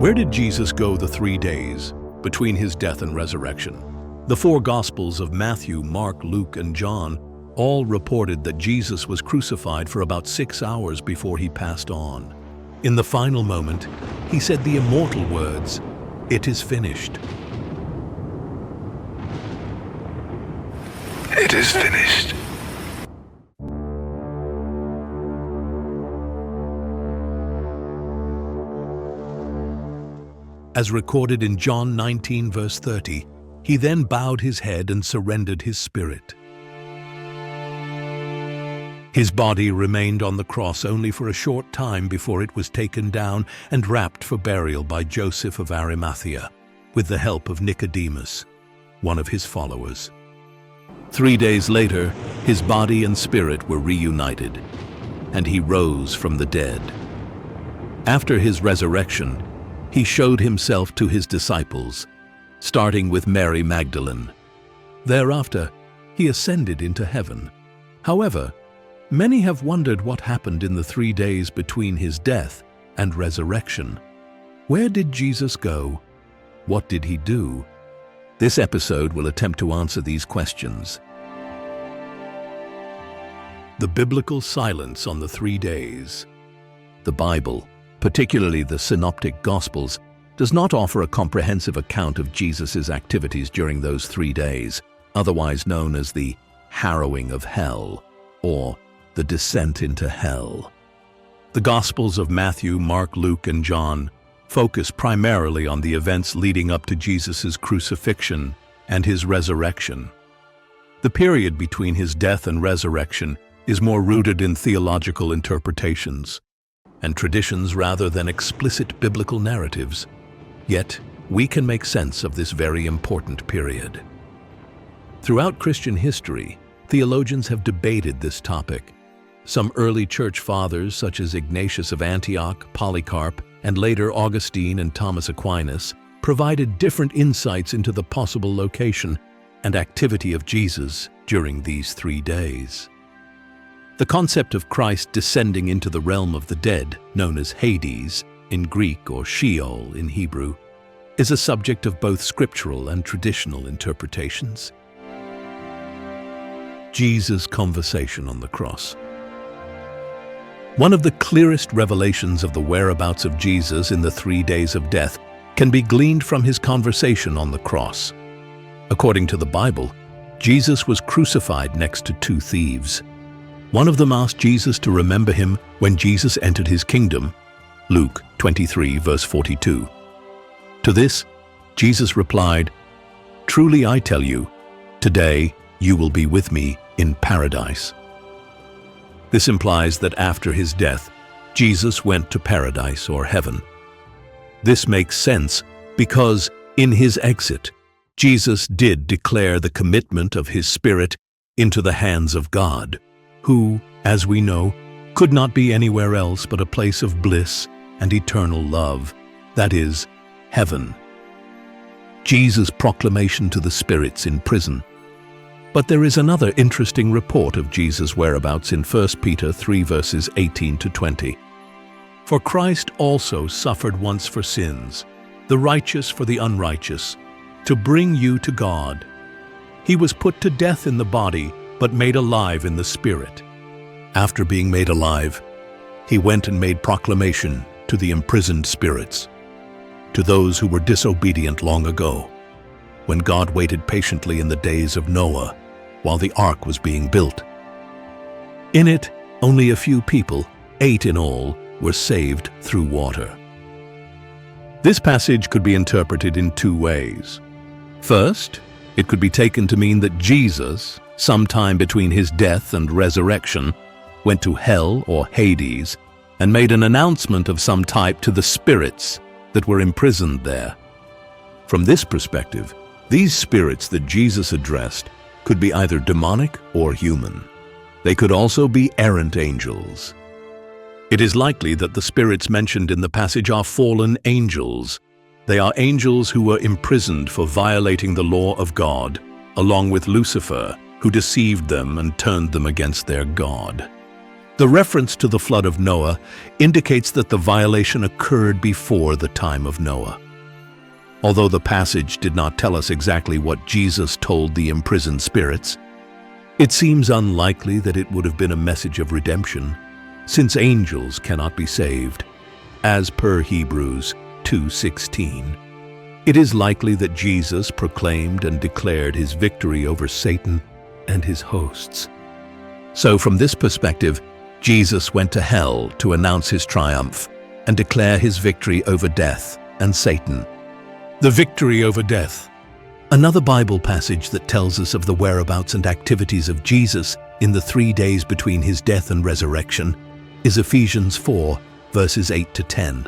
Where did Jesus go the 3 days between his death and resurrection? The four Gospels of Matthew, Mark, Luke, and John all reported that Jesus was crucified for about 6 hours before he passed on. In the final moment, he said the immortal words, "It is finished." It is finished. As recorded in John 19 verse 30, he then bowed his head and surrendered his spirit. His body remained on the cross only for a short time before it was taken down and wrapped for burial by Joseph of Arimathea, with the help of Nicodemus, one of his followers. 3 days later, his body and spirit were reunited, and he rose from the dead. After his resurrection, he showed himself to his disciples, starting with Mary Magdalene. Thereafter, he ascended into heaven. However, many have wondered what happened in the 3 days between his death and resurrection. Where did Jesus go? What did he do? This episode will attempt to answer these questions. The biblical silence on the 3 days. The Bible, particularly the Synoptic Gospels, does not offer a comprehensive account of Jesus' activities during those 3 days, otherwise known as the Harrowing of Hell, or the descent into hell. The Gospels of Matthew, Mark, Luke, and John focus primarily on the events leading up to Jesus' crucifixion and his resurrection. The period between his death and resurrection is more rooted in theological interpretations and traditions rather than explicit biblical narratives. Yet, we can make sense of this very important period. Throughout Christian history, theologians have debated this topic. Some early church fathers, such as Ignatius of Antioch, Polycarp, and later Augustine and Thomas Aquinas, provided different insights into the possible location and activity of Jesus during these 3 days. The concept of Christ descending into the realm of the dead, known as Hades in Greek or Sheol in Hebrew, is a subject of both scriptural and traditional interpretations. Jesus' conversation on the cross. One of the clearest revelations of the whereabouts of Jesus in the 3 days of death can be gleaned from his conversation on the cross. According to the Bible, Jesus was crucified next to 2 thieves. One of them asked Jesus to remember him when Jesus entered his kingdom, Luke 23 verse 42. To this, Jesus replied, "Truly I tell you, today you will be with me in paradise." This implies that after his death, Jesus went to paradise or heaven. This makes sense because in his exit, Jesus did declare the commitment of his spirit into the hands of God, who, as we know, could not be anywhere else but a place of bliss and eternal love, that is, heaven. Jesus' proclamation to the spirits in prison. But there is another interesting report of Jesus' whereabouts in 1 Peter 3 verses 18 to 20. "For Christ also suffered once for sins, the righteous for the unrighteous, to bring you to God. He was put to death in the body, but made alive in the spirit. After being made alive, he went and made proclamation to the imprisoned spirits, to those who were disobedient long ago, when God waited patiently in the days of Noah, while the ark was being built. In it, only a few people, 8 in all, were saved through water." This passage could be interpreted in 2 ways. First, it could be taken to mean that Jesus, sometime between his death and resurrection, went to hell or Hades and made an announcement of some type to the spirits that were imprisoned there. From this perspective, these spirits that Jesus addressed could be either demonic or human. They could also be errant angels. It is likely that the spirits mentioned in the passage are fallen angels. They are angels who were imprisoned for violating the law of God, along with Lucifer, who deceived them and turned them against their God. The reference to the flood of Noah indicates that the violation occurred before the time of Noah. Although the passage did not tell us exactly what Jesus told the imprisoned spirits, it seems unlikely that it would have been a message of redemption, since angels cannot be saved, as per Hebrews 2:16. It is likely that Jesus proclaimed and declared his victory over Satan and his hosts. So from this perspective, Jesus went to hell to announce his triumph and declare his victory over death and Satan. The victory over death. Another Bible passage that tells us of the whereabouts and activities of Jesus in the 3 days between his death and resurrection is Ephesians 4, verses 8 to 10.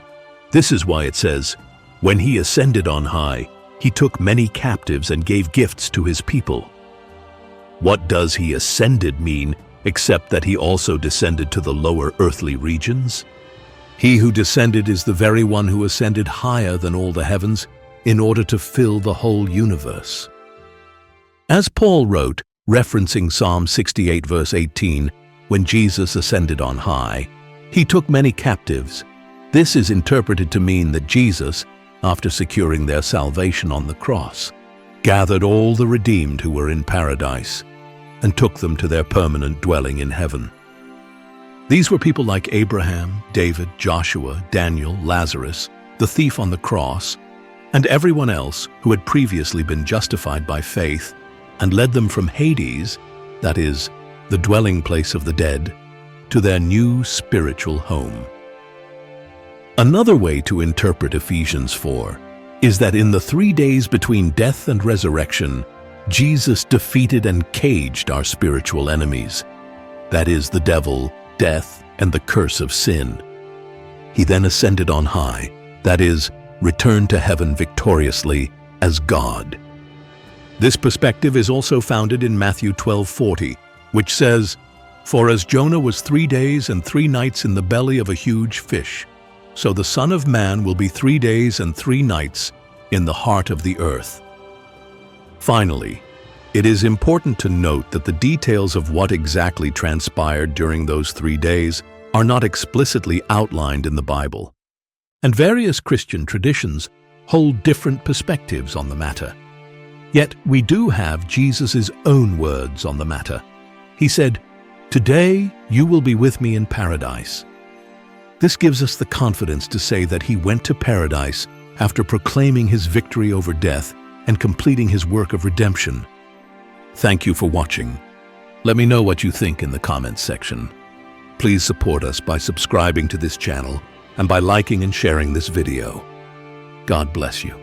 This is why it says, "When he ascended on high, he took many captives and gave gifts to his people." What does he ascended mean, except that he also descended to the lower earthly regions? He who descended is the very one who ascended higher than all the heavens in order to fill the whole universe. As Paul wrote, referencing Psalm 68 verse 18, when Jesus ascended on high, he took many captives. This is interpreted to mean that Jesus, after securing their salvation on the cross, gathered all the redeemed who were in paradise and took them to their permanent dwelling in heaven. These were people like Abraham, David, Joshua, Daniel, Lazarus, the thief on the cross, and everyone else who had previously been justified by faith and led them from Hades, that is, the dwelling place of the dead, to their new spiritual home. Another way to interpret Ephesians 4 is that in the 3 days between death and resurrection, Jesus defeated and caged our spiritual enemies, that is, the devil, death, and the curse of sin. He then ascended on high, that is, returned to heaven victoriously as God. This perspective is also founded in Matthew 12:40, which says, "For as Jonah was 3 days and 3 nights in the belly of a huge fish, so the Son of Man will be 3 days and 3 nights in the heart of the earth." Finally, it is important to note that the details of what exactly transpired during those 3 days are not explicitly outlined in the Bible, and various Christian traditions hold different perspectives on the matter. Yet we do have Jesus' own words on the matter. He said, "Today you will be with me in paradise." This gives us the confidence to say that he went to paradise after proclaiming his victory over death and completing his work of redemption. Thank you for watching. Let me know what you think in the comments section. Please support us by subscribing to this channel and by liking and sharing this video. God bless you.